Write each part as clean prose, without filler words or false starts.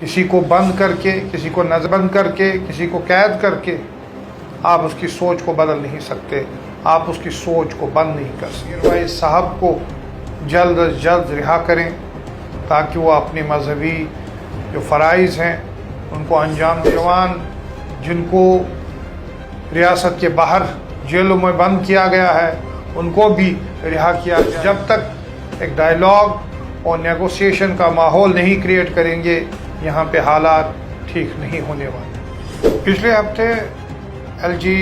किसी को बंद करके, किसी को नज़रबंद करके, किसी को कैद करके आप उसकी सोच को बदल नहीं सकते, आप उसकी सोच को बंद नहीं कर सकते। मीरवाइज साहब को जल्द अज जल्द रिहा करें ताकि वो अपनी मजहबी जो फ़राइज़ हैं उनको अंजाम दें। जवान जिनको रियासत के बाहर जेलों में बंद किया गया है उनको भी रिहा किया जाए। जब तक एक डायलॉग और नेगोशिएशन का माहौल नहीं क्रिएट करेंगे यहाँ पे हालात ठीक नहीं होने वाले। पिछले हफ्ते एलजी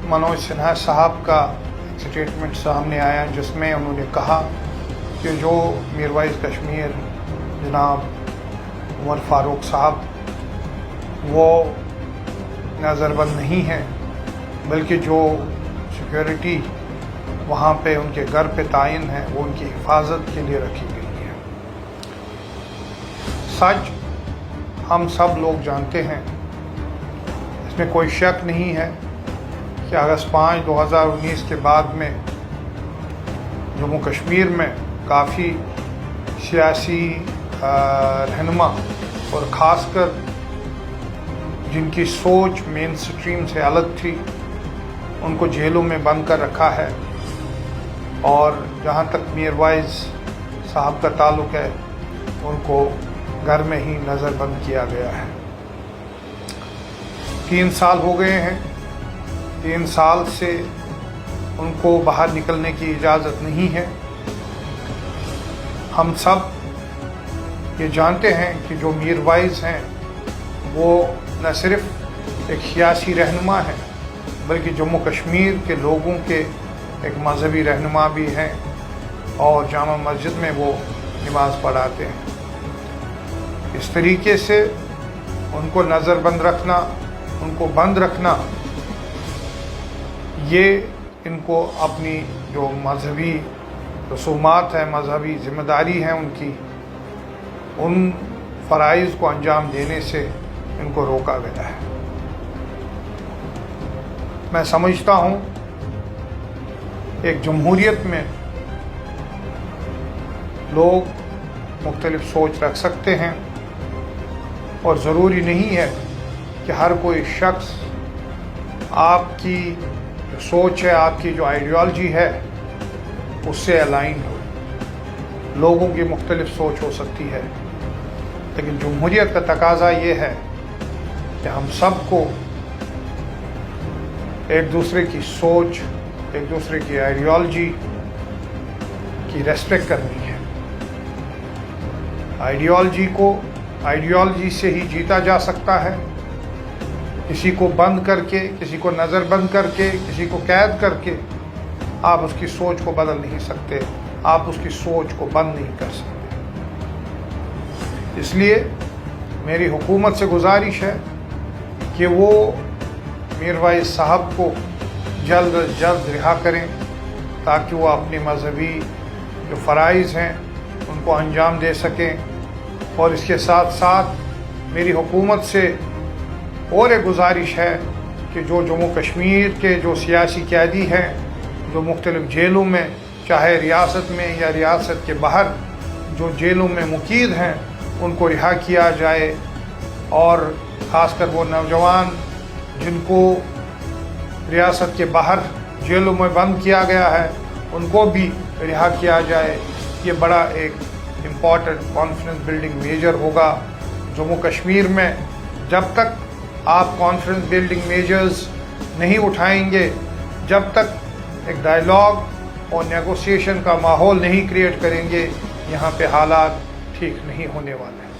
मनोज सिन्हा साहब का स्टेटमेंट सामने आया जिसमें उन्होंने कहा कि जो मीरवाइज कश्मीर जनाब उमर फारूक साहब वो नज़रबंद नहीं हैं, बल्कि जो सिक्योरिटी वहाँ पे उनके घर पे तायन है वो उनकी हिफाजत के लिए रखी गई है। सच हम सब लोग जानते हैं, इसमें कोई शक नहीं है कि अगस्त 5, 2019 के बाद में जम्मू कश्मीर में काफ़ी सियासी रहनुमा और ख़ासकर जिनकी सोच मेन स्ट्रीम से अलग थी उनको जेलों में बंद कर रखा है, और जहाँ तक मीरवाइज साहब का ताल्लुक़ है उनको घर में ही नज़रबंद किया गया है। 3 साल हो गए हैं, 3 साल से उनको बाहर निकलने की इजाज़त नहीं है। हम सब ये जानते हैं कि जो मीरवाइज हैं वो न सिर्फ एक सियासी रहनुमा है बल्कि जम्मू कश्मीर के लोगों के एक मजहबी रहनुमा भी हैं, और जामा मस्जिद में वो नमाज़ पढ़ाते हैं। इस तरीके से उनको नज़रबंद रखना, उनको बंद रखना, ये इनको अपनी जो मजहबी रसूमात है, मजहबी ज़िम्मेदारी है उनकी, उन फ़राइज़ को अंजाम देने से इनको रोका गया है। मैं समझता हूँ एक जमहूरियत में लोग मुख्तलिफ सोच रख सकते हैं और ज़रूरी नहीं है कि हर कोई शख्स आपकी जो सोच है, आपकी जो आइडियोलॉजी है उससे अलाइन हो। लोगों की मुख्तलिफ सोच हो सकती है, लेकिन जमहूरियत का तकाज़ा ये है कि हम सबको एक दूसरे की सोच, एक दूसरे की आइडियोलॉजी की रेस्पेक्ट करनी है। आइडियोलॉजी से ही जीता जा सकता है। किसी को बंद करके, किसी को नज़रबंद करके, किसी को कैद करके आप उसकी सोच को बदल नहीं सकते, आप उसकी सोच को बंद नहीं कर सकते। इसलिए मेरी हुकूमत से गुजारिश है कि वो मीरवाइज साहब को जल्द अज जल्द रिहा करें ताकि वो अपनी मजहबी जो फ़राइज़ हैं उनको अंजाम दे सकें। और इसके साथ साथ मेरी हुकूमत से और एक गुजारिश है कि जो जम्मू कश्मीर के जो सियासी कैदी हैं जो मुख्तलिफ़ जेलों में, चाहे रियासत में या रियासत के बाहर जो जेलों में मुकीद हैं, उनको रिहा किया जाए, और ख़ासकर वो नौजवान जिनको रियासत के बाहर जेलों में बंद किया गया है उनको भी रिहा किया जाए। ये बड़ा एक इम्पॉर्टेंट कॉन्फिडेंस बिल्डिंग मेजर होगा जम्मू कश्मीर में। जब तक आप कॉन्फिडेंस बिल्डिंग मेजर्स नहीं उठाएंगे, जब तक एक डायलॉग और नेगोशिएशन का माहौल नहीं क्रिएट करेंगे, यहाँ पे हालात ठीक नहीं होने वाले हैं।